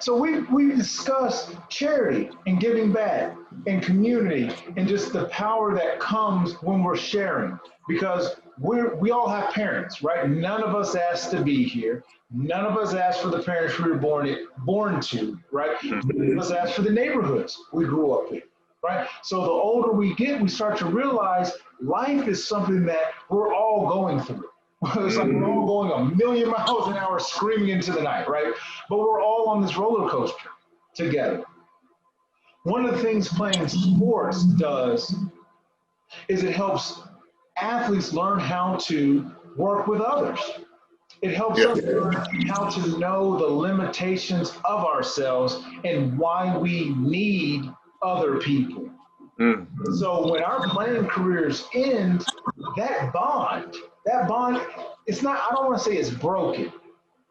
So we discussed charity and giving back and community and just the power that comes when we're sharing, because we all have parents, right? None of us asked to be here. None of us asked for the parents we were born to, right? None of us asked for the neighborhoods we grew up in, right? So the older we get, we start to realize life is something that we're all going through. It's like we're all going a million miles an hour screaming into the night, right? But we're all on this roller coaster together. One of the things playing sports does is it helps athletes learn how to work with others. It helps us learn how to know the limitations of ourselves and why we need other people. So when our playing careers end, that bond, it's not, I don't want to say it's broken,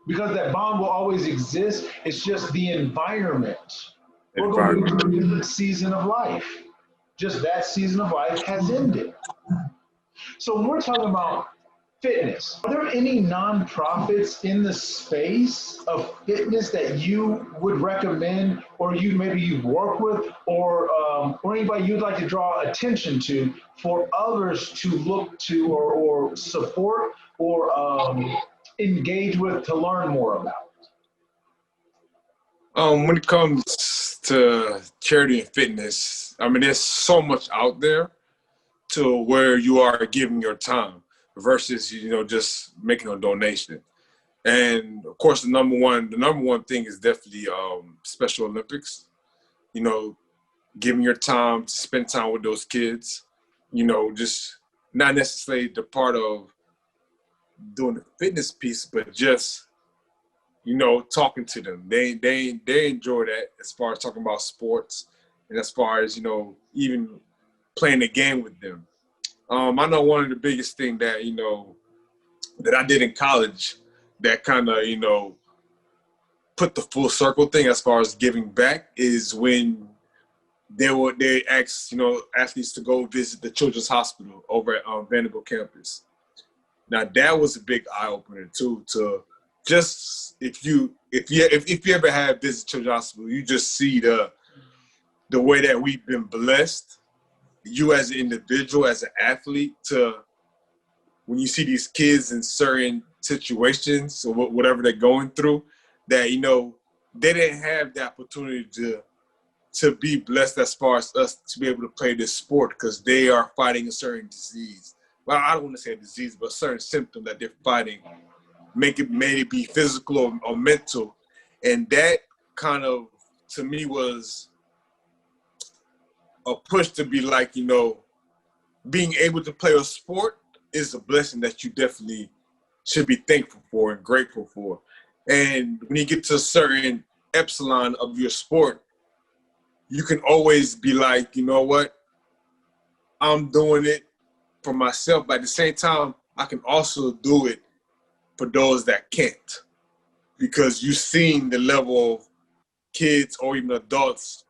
because that bond will always exist. It's just the environment. We're going to be in a season of life. Just that season of life has ended. So when we're talking about fitness, are there any nonprofits in the space of fitness that you would recommend, or you've worked with, or anybody you'd like to draw attention to for others to look to or support or engage with to learn more about? When it comes to charity and fitness, I mean, there's so much out there to where you are giving your time versus, just making a donation. And of course, the number one thing is definitely Special Olympics. Giving your time to spend time with those kids. Just not necessarily the part of doing the fitness piece, but just talking to them. They enjoy that as far as talking about sports, and as far as even playing the game with them. I know one of the biggest thing that that I did in college that kind of put the full circle thing as far as giving back is when they asked athletes to go visit the Children's Hospital over at Vanderbilt campus. Now that was a big eye opener too. To just if you ever have visit Children's Hospital, you just see the way that we've been blessed. You as an individual, as an athlete, to when you see these kids in certain situations or whatever they're going through, that they didn't have the opportunity to be blessed as far as us to be able to play this sport because they are fighting a certain disease. Well, I don't want to say a disease, but a certain symptom that they're fighting, may it be physical or mental, and that kind of to me was a push to be like, being able to play a sport is a blessing that you definitely should be thankful for and grateful for. And when you get to a certain epsilon of your sport, you can always be like, you know what, I'm doing it for myself, but at the same time, I can also do it for those that can't. Because you've seen the level of kids or even adults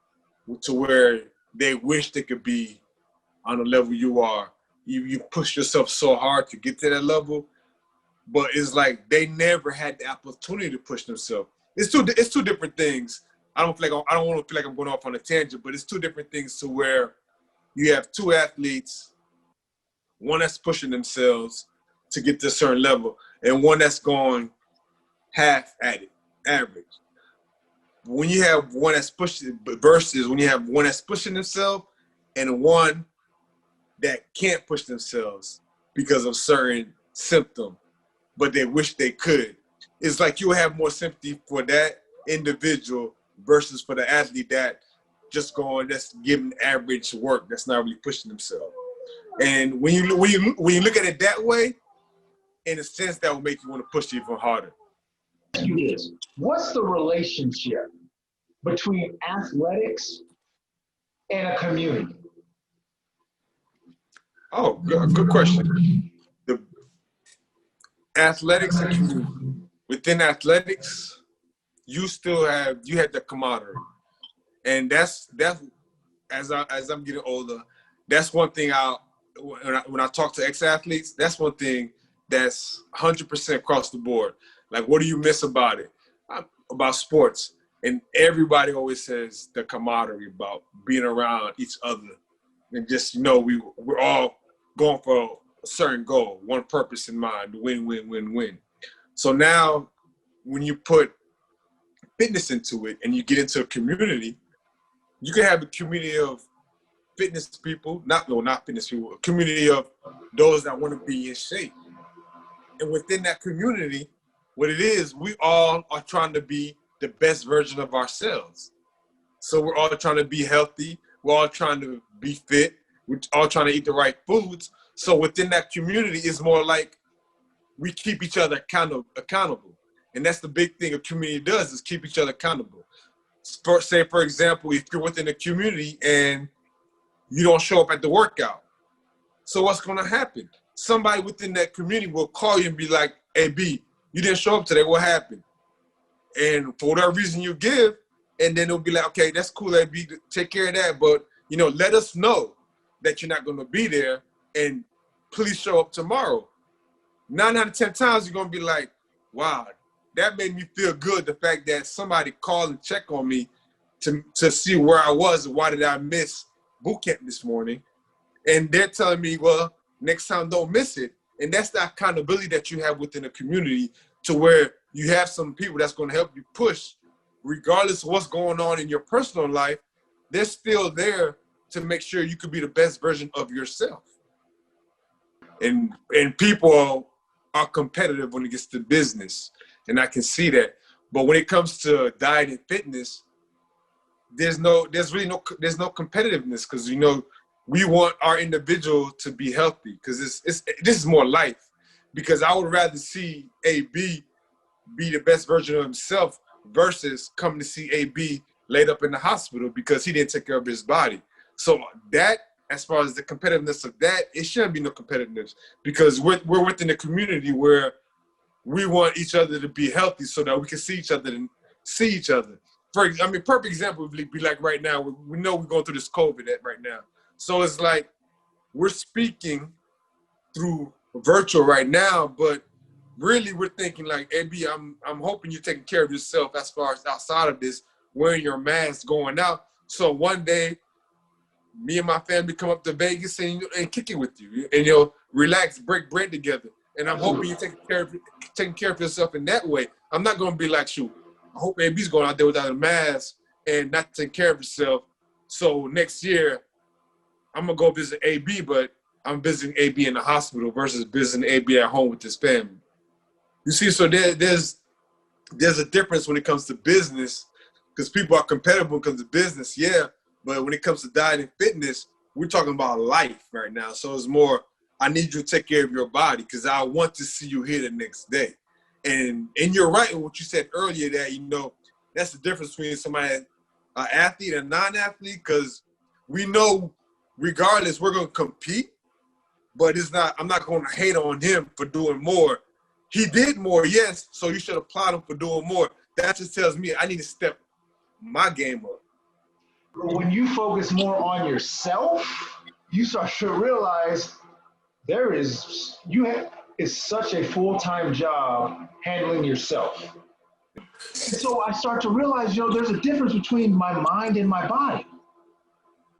to where they wish they could be on the level you are. You push yourself so hard to get to that level, but it's like they never had the opportunity to push themselves. It's two different things. I don't want to feel like I'm going off on a tangent, but it's two different things to where you have two athletes, one that's pushing themselves to get to a certain level, and one that's going half at it, average. When you have one that's pushing versus when you have one that's pushing themselves and one that can't push themselves because of certain symptom, but they wish they could. It's like you have more sympathy for that individual versus for the athlete that just that's giving average work, that's not really pushing themselves. And when you look at it that way, in a sense, that will make you want to push even harder. What's the relationship between athletics and a community? Oh, good question. The athletics and community. Within athletics, you had the camaraderie, and that's as I'm getting older, that's one thing when I talk to ex-athletes, that's one thing that's 100% across the board. Like, what do you miss about it? About sports? And everybody always says the camaraderie about being around each other. And just, we're all going for a certain goal, one purpose in mind, win, win, win, win. So now when you put fitness into it and you get into a community, you can have a community of fitness people, not fitness people, a community of those that want to be in shape. And within that community, what it is, we all are trying to be the best version of ourselves. So we're all trying to be healthy. We're all trying to be fit. We're all trying to eat the right foods. So within that community, it's more like we keep each other accountable. And that's the big thing a community does, is keep each other accountable. For example, if you're within a community and you don't show up at the workout, so what's going to happen? Somebody within that community will call you and be like, hey, B, you didn't show up today. What happened? And for whatever reason you give, and then they'll be like, okay, that's cool, AB, take care of that. But, let us know that you're not going to be there, and please show up tomorrow. 9 out of 10 times, you're going to be like, wow, that made me feel good, the fact that somebody called and checked on me to see where I was and why did I miss boot camp this morning. And they're telling me, well, next time don't miss it. And that's the accountability that you have within a community, to where you have some people that's going to help you push, regardless of what's going on in your personal life. They're still there to make sure you could be the best version of yourself. And people are competitive when it gets to business, and I can see that. But when it comes to diet and fitness, there's no competitiveness, because we want our individual to be healthy, because this is more life. Because I would rather see AB be the best version of himself versus coming to see AB laid up in the hospital because he didn't take care of his body. So that, as far as the competitiveness of that, it shouldn't be no competitiveness, because we're within a community where we want each other to be healthy so that we can see each other and see each other. Perfect example would be like right now. We know we're going through this COVID right now. So it's like we're speaking through virtual right now, but really we're thinking like, hey, B, I'm hoping you're taking care of yourself as far as outside of this, wearing your mask, going out. So one day, me and my family come up to Vegas and kick it with you, and relax, break bread together. And I'm hoping you're taking care of yourself in that way. I'm not going to be like, shoot, I hope AB's going out there without a mask and not taking care of himself. So next year, I'm going to go visit AB, but I'm visiting AB in the hospital versus visiting AB at home with his family. You see, so there's a difference when it comes to business, because people are competitive when it comes to business, yeah. But when it comes to diet and fitness, we're talking about life right now. So it's more, I need you to take care of your body because I want to see you here the next day. And you're right in what you said earlier, that, that's the difference between somebody, an athlete and a non-athlete, because we know regardless we're going to compete, but I'm not going to hate on him for doing more. He did more, yes, so you should applaud him for doing more. That just tells me I need to step my game up. When you focus more on yourself, you start to realize it's such a full-time job handling yourself. And so I start to realize, there's a difference between my mind and my body.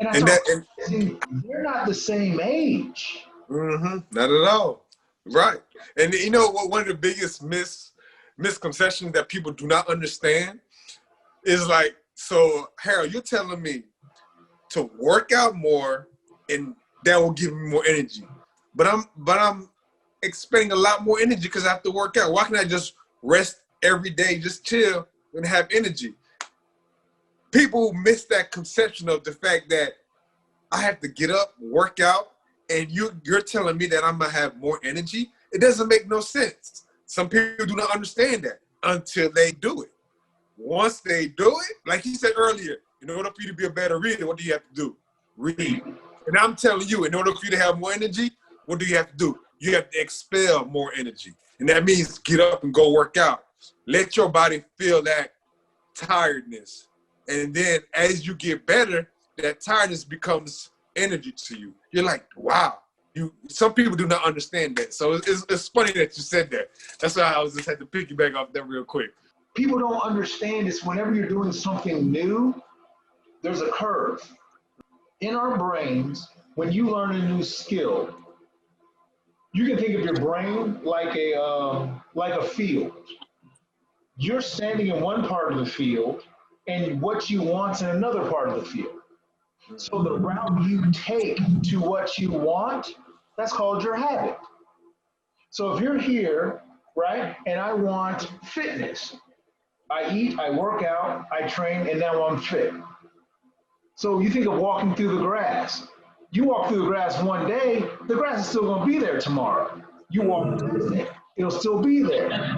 And I start realizing they're not the same age. Mm-hmm. Not at all. Right. And one of the biggest misconceptions that people do not understand is like, so Harold, you're telling me to work out more and that will give me more energy. But I'm expending a lot more energy because I have to work out. Why can't I just rest every day, just chill and have energy? People miss that conception of the fact that I have to get up, work out, and you're telling me that I'm gonna have more energy. It doesn't make no sense. Some people do not understand that until they do it. Once they do it, like he said earlier, in order for you to be a better reader, what do you have to do? Read. And I'm telling you, in order for you to have more energy, what do you have to do? You have to expel more energy. And that means get up and go work out. Let your body feel that tiredness. And then as you get better, that tiredness becomes energy to you. You're like, wow. Some people do not understand that. So it's funny that you said that. That's why I just had to piggyback off that real quick. people don't understand is whenever you're doing something new, there's a curve. In our brains, when you learn a new skill, you can think of your brain like a field. You're standing in one part of the field, and what you want's in another part of the field. So the route you take to what you want, that's called your habit. So if you're here, right, and I want fitness, I eat, I work out, I train, and now I'm fit. So you think of walking through the grass. You walk through the grass one day, the grass is still going to be there tomorrow. You walk Thursday, it'll still be there.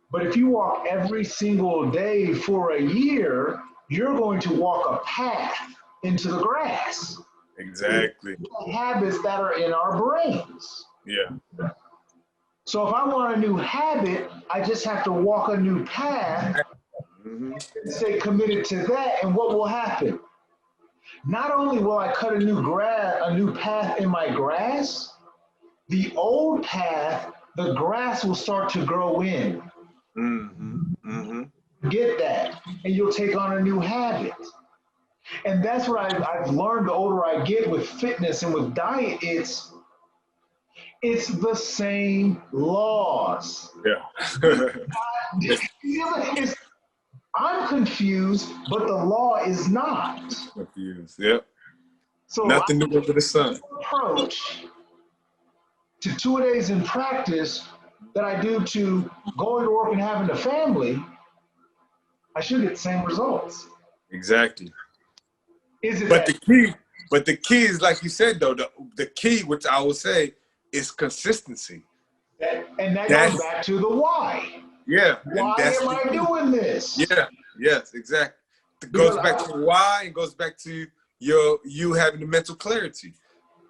But if you walk every single day for a year, you're going to walk a path into the grass. Exactly. Habits that are in our brains. Yeah. So if I want a new habit, I just have to walk a new path and stay committed to that. And what will happen? Not only will I cut a new path in my grass, the old path, the grass will start to grow in. Get that, and you'll take on a new habit. And that's what I've learned the older I get with fitness and with diet. It's the same laws. Yeah. I'm confused, but the law is not. Confused. Yep. So nothing new under the sun. Approach to 2 days in practice that I do to going to work and having a family, I should get the same results. Exactly. Is it but the key is, like you said, though, the key, which I would say, is consistency. And that goes back to the why. Yeah. Why am I doing this? Yeah. Yes, exactly. It goes back to why. It goes back to you having the mental clarity,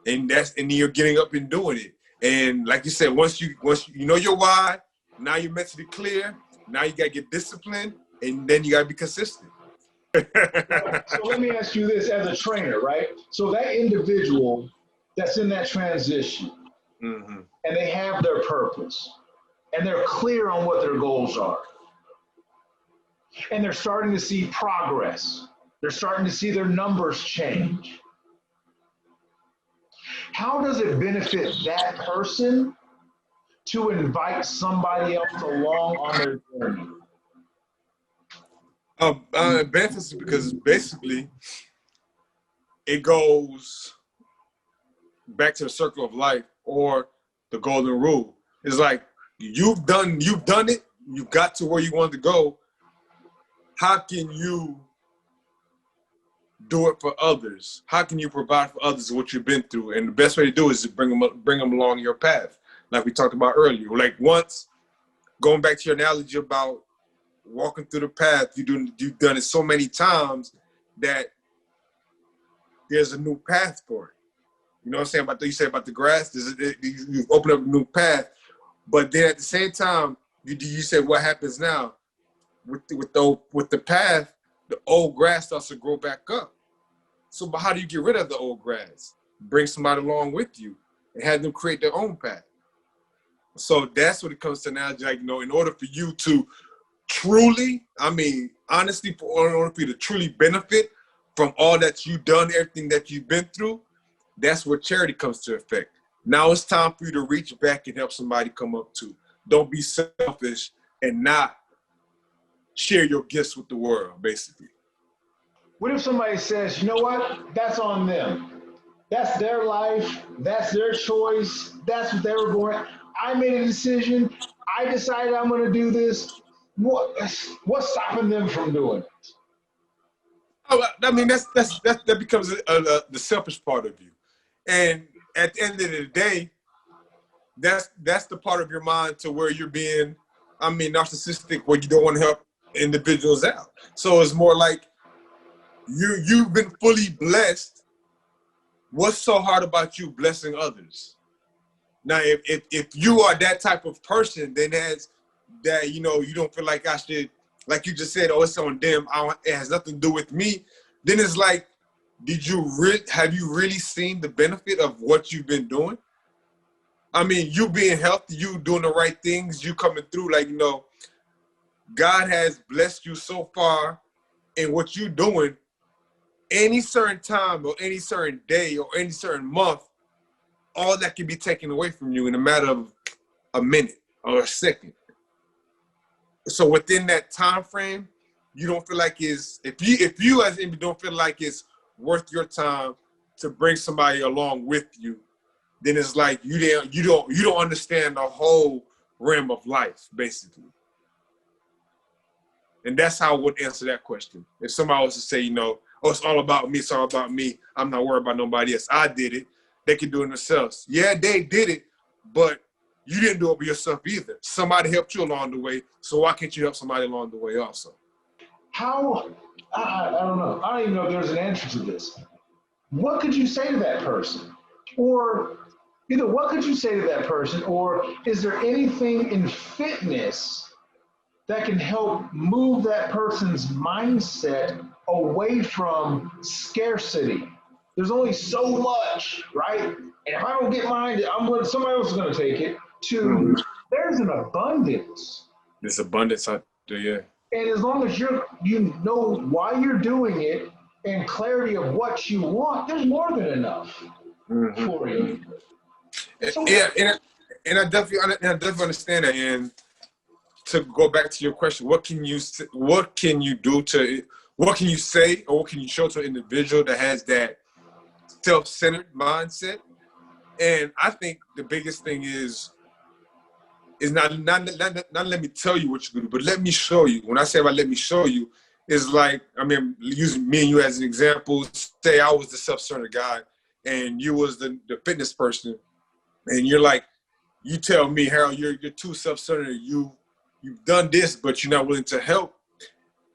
and you're getting up and doing it. And like you said, once you know your why, now you're mentally clear. Now you gotta get disciplined, and then you gotta be consistent. So let me ask you this as a trainer, right? So that individual that's in that transition, and they have their purpose, and they're clear on what their goals are, and they're starting to see progress. They're starting to see their numbers change. How does it benefit that person to invite somebody else along on their journey? It benefits because basically it goes back to the circle of life or the golden rule. It's like you've done it, you got to where you want to go. How can you do it for others? How can you provide for others what you've been through? And the best way to do it is to bring them along your path, like we talked about earlier. Like once, going back to your analogy about walking through the path, you've done it so many times that there's a new path for it. You know what I'm saying? You said about the grass, you've opened up a new path. But then at the same time, you said what happens now with the path, the old grass starts to grow back up. So, but how do you get rid of the old grass? Bring somebody along with you and have them create their own path. So that's what it comes to now. Like, in order for you to truly, honestly, in order for you to truly benefit from all that you've done, everything that you've been through, that's where charity comes to effect. Now it's time for you to reach back and help somebody come up too. Don't be selfish and not share your gifts with the world, basically. What if somebody says, you know what, that's on them. That's their life. That's their choice. That's what they were born. I made a decision. I decided I'm going to do this. What's stopping them from doing it? Oh, that becomes the selfish part of you. And at the end of the day, that's the part of your mind to where you're being, narcissistic, where you don't want to help individuals out. So it's more like you've been fully blessed. What's so hard about you blessing others? Now, if you are that type of person, then you don't feel like I should, like you just said, it's on them, it has nothing to do with me. Then it's like, have you really seen the benefit of what you've been doing? You being healthy, you doing the right things, you coming through, God has blessed you so far in what you're doing, any certain time or any certain day or any certain month, all that can be taken away from you in a matter of a minute or a second. So within that time frame, you don't feel like if you as an individual don't feel like it's worth your time to bring somebody along with you, then it's like you don't understand the whole realm of life, basically. And that's how I would answer that question. If somebody was to say, you know, oh, it's all about me, it's all about me, I'm not worried about nobody else. I did it. They can do it themselves. Yeah, they did it, but you didn't do it by yourself either. Somebody helped you along the way, so why can't you help somebody along the way also? How, I don't know. I don't even know if there's an answer to this. What could you say to that person? Or either what could you say to that person, or is there anything in fitness that can help move that person's mindset away from scarcity? There's only so much, right? And if I don't get mine, somebody else is going to take it. There's an abundance. There's abundance out there, yeah. And as long as you know why you're doing it and clarity of what you want, there's more than enough for you. So, yeah, and I definitely understand that. And to go back to your question, what can you say or what can you show to an individual that has that self-centered mindset? And I think the biggest thing is not let me tell you what you're gonna do, but let me show you. When I say about let me show you, is like, I mean, using me and you as an example, say I was the self-centered guy and you was the fitness person, and you're like, you tell me, Harold, you're too self-centered, you've done this, but you're not willing to help.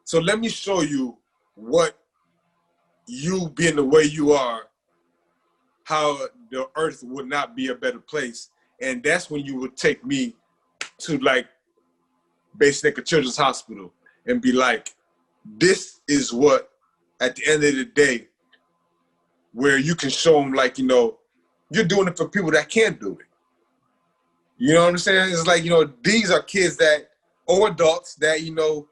So let me show you what you being the way you are, how the earth would not be a better place. And that's when you would take me to like basically a children's hospital and be like, this is what, at the end of the day, where you can show them like, you know, you're doing it for people that can't do it. You know what I'm saying? It's like, you know, these are kids that, or adults that, you know,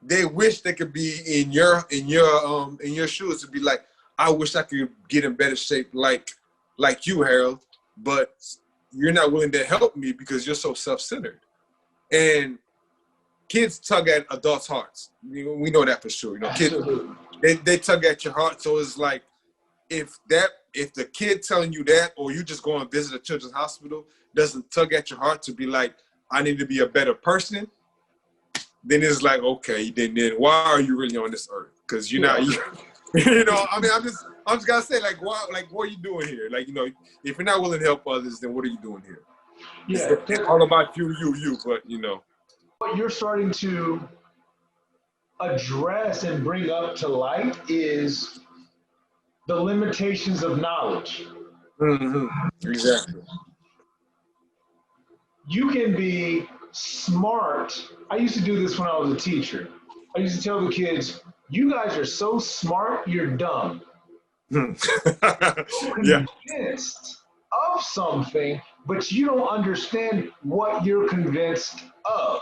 they wish they could be in your shoes to be like, I wish I could get in better shape like you, Harold, but you're not willing to help me because you're so self-centered. And kids tug at adults' hearts. We know that for sure. You know, kids, they tug at your heart. So it's like, if the kid telling you that, or you just go and visit a children's hospital, doesn't tug at your heart to be like, I need to be a better person, then it's like, okay, then why are you really on this earth? Because you're not, you know, I mean, I'm just gonna say, like, why, like, what are you doing here? Like, you know, if you're not willing to help others, then what are you doing here? Yeah, it's all about you, but you know. What you're starting to address and bring up to light is the limitations of knowledge. Exactly. You can be smart. I used to do this when I was a teacher. I used to tell the kids, you guys are so smart, you're dumb. Yeah. Convinced of something, but you don't understand what you're convinced of.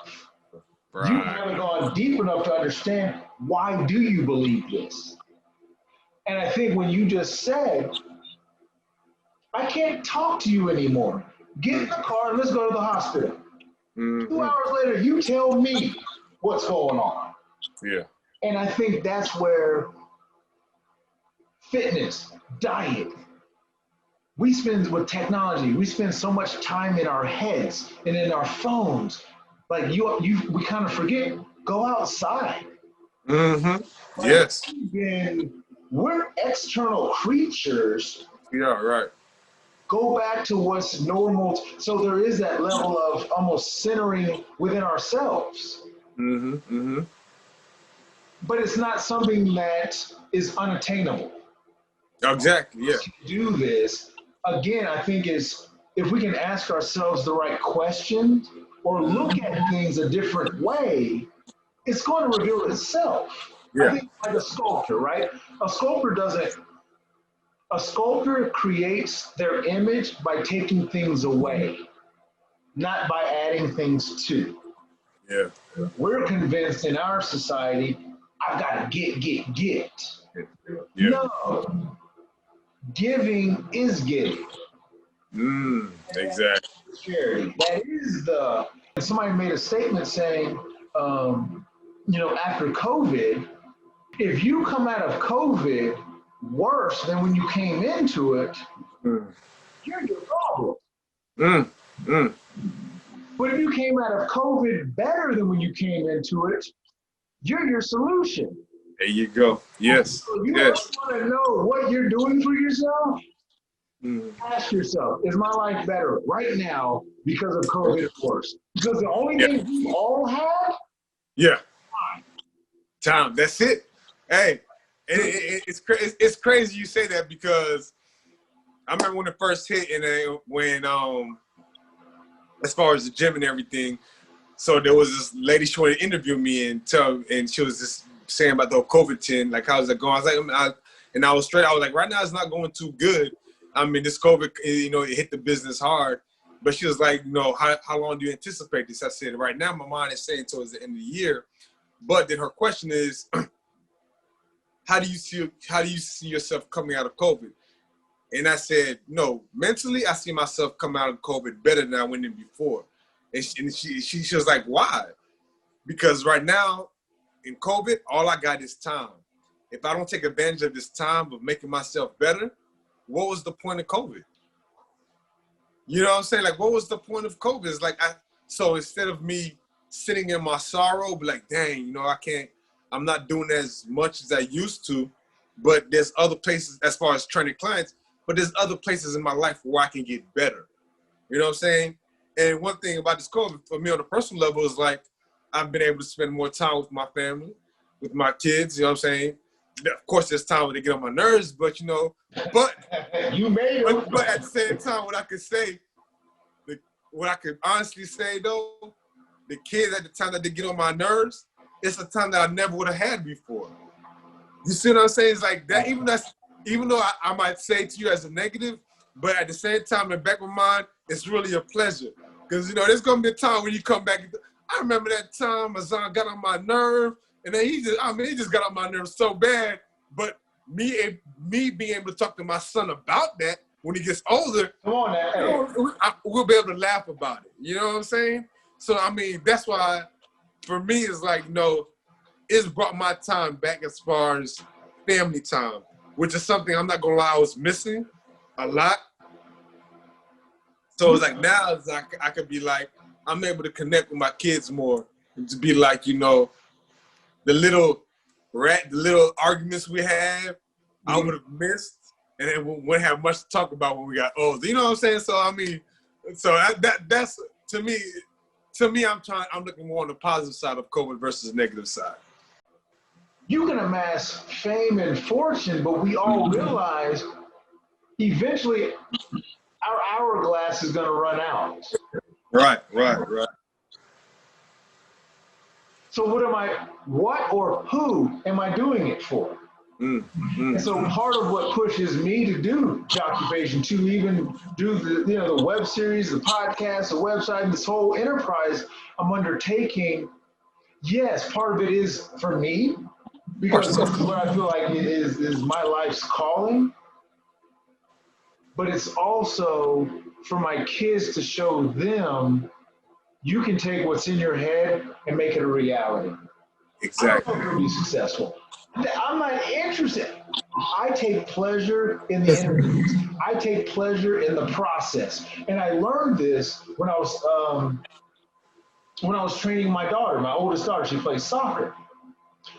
Right. You haven't gone deep enough to understand why do you believe this. And I think when you just said, I can't talk to you anymore. Get in the car and let's go to the hospital. 2 hours later, you tell me what's going on. Yeah. And I think that's where fitness, diet, we spend with technology, we spend so much time in our heads and in our phones. Like we kind of forget, go outside. Yes. We're external creatures. Yeah, right. Go back to what's normal. So there is that level of almost centering within ourselves. But it's not something that is unattainable. Exactly, yeah. To do this, again, I think is if we can ask ourselves the right questions or look at things a different way, it's going to reveal itself. Yeah. I think like a sculptor, right? A sculptor creates their image by taking things away, not by adding things to. Yeah. We're convinced in our society, I've got to get. Yeah. No, giving is getting. Exactly. Charity. That is the. Somebody made a statement saying, after COVID, if you come out of COVID worse than when you came into it, Mm. you're your problem. Mm. Mm. But if you came out of COVID better than when you came into it, you're your solution. There you go. Yes. So you Yes. want to know what you're doing for yourself? Mm. Ask yourself, is my life better right now because of COVID or worse? Because the only Yeah. thing we all have, Yeah. Time. That's it. Hey, it's crazy you say that, because I remember when it first hit, and when as far as the gym and everything. So there was this lady, she wanted to interview me and she was just saying about the COVID 10, like how's it going? I was like, I was straight. I was like, right now it's not going too good. I mean, this COVID, it hit the business hard. But she was like, how long do you anticipate this? I said, right now my mind is saying towards the end of the year. But then her question is, how do you see yourself coming out of COVID? And I said, no, mentally, I see myself coming out of COVID better than I went in before. And she was like, why? Because right now in COVID, all I got is time. If I don't take advantage of this time of making myself better, what was the point of COVID? You know what I'm saying? Like, what was the point of COVID? It's like, so instead of me sitting in my sorrow, be like, dang, I'm not doing as much as I used to, but there's other places as far as training clients, but there's other places in my life where I can get better. You know what I'm saying? And one thing about this COVID for me on a personal level is like, I've been able to spend more time with my family, with my kids, you know what I'm saying? Of course, there's time when they get on my nerves, but but you made them. But at the same time, what I could honestly say though, the kids at the time that they get on my nerves, it's a time that I never would have had before. You see what I'm saying? It's like that, even though I might say to you as a negative, but at the same time, in the back of my mind, it's really a pleasure. Because, there's going to be a time when you come back. I remember that time Azan got on my nerve, and then he just got on my nerves so bad. But me being able to talk to my son about that when he gets older, come on now, we'll be able to laugh about it. You know what I'm saying? So, that's why, for me, it's like, it's brought my time back as far as family time, which is something I'm not going to lie, I was missing a lot. So it's like now it's like I could be like, I'm able to connect with my kids more and to be like, the little arguments we have, I would have missed, and then we wouldn't have much to talk about when we got older. You know what I'm saying? So that's to me, I'm looking more on the positive side of COVID versus the negative side. You can amass fame and fortune, but we all realize eventually our hourglass is going to run out. Right. So what or who am I doing it for? And so part of what pushes me to do Joccupation, to even do the web series, the podcast, the website, this whole enterprise I'm undertaking, yes, part of it is for me, because this is what I feel like is my life's calling. But it's also for my kids to show them you can take what's in your head and make it a reality. Exactly. I don't know if you'll be successful. I'm not interested. I take pleasure in the interviews. I take pleasure in the process. And I learned this when I was training my daughter, my oldest daughter. She plays soccer.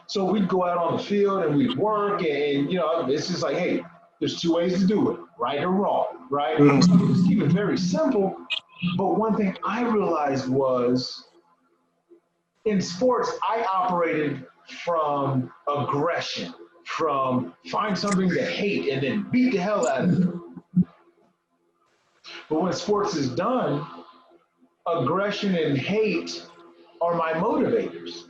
So we'd go out on the field and we'd work, and it's just like, hey, there's two ways to do it, right or wrong, right? So just keep it very simple. But one thing I realized was in sports, I operated from aggression, from find something to hate and then beat the hell out of it. But when sports is done, aggression and hate are my motivators.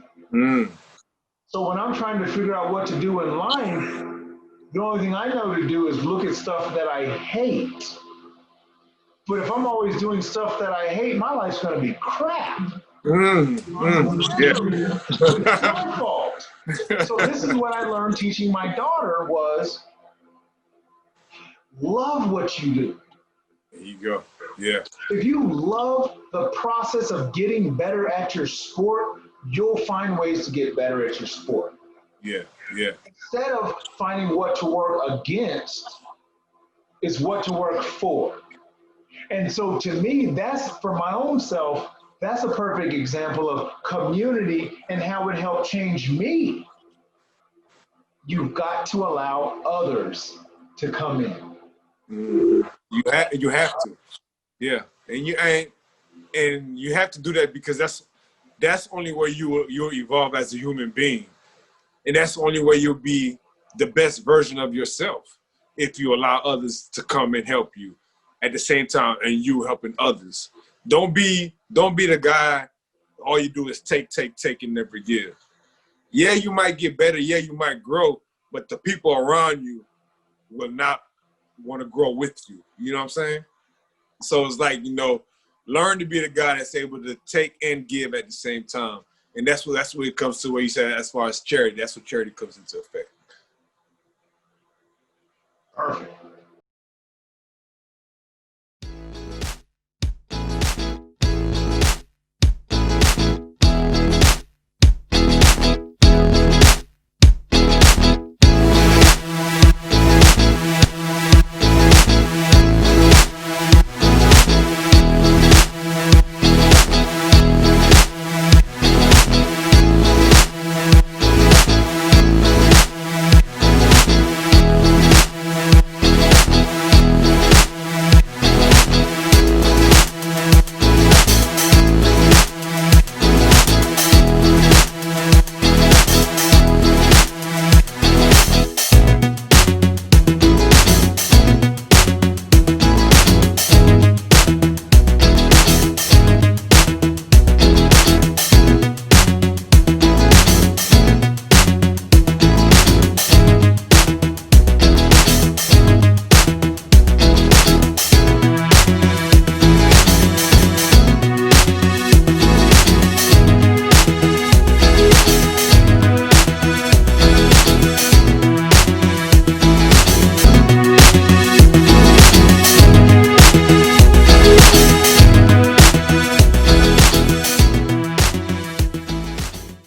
So when I'm trying to figure out what to do in life, the only thing I know to do is look at stuff that I hate. But if I'm always doing stuff that I hate, my life's going to be crap. It's my fault. So this is what I learned teaching my daughter was love what you do. There you go. Yeah. If you love the process of getting better at your sport, you'll find ways to get better at your sport. Yeah. Yeah. Instead of finding what to work against, is what to work for. And so to me, that's for my own self, that's a perfect example of community and how it helped change me. You've got to allow others to come in. You have to. Yeah. And you have to do that because that's only where you'll evolve as a human being. And that's the only way you'll be the best version of yourself if you allow others to come and help you at the same time and you helping others. Don't be the guy, all you do is take and never give. Yeah, you might get better. Yeah, you might grow, but the people around you will not want to grow with you. You know what I'm saying? So it's like, learn to be the guy that's able to take and give at the same time. And that's what it comes to where you said as far as charity. That's what charity comes into effect. Perfect.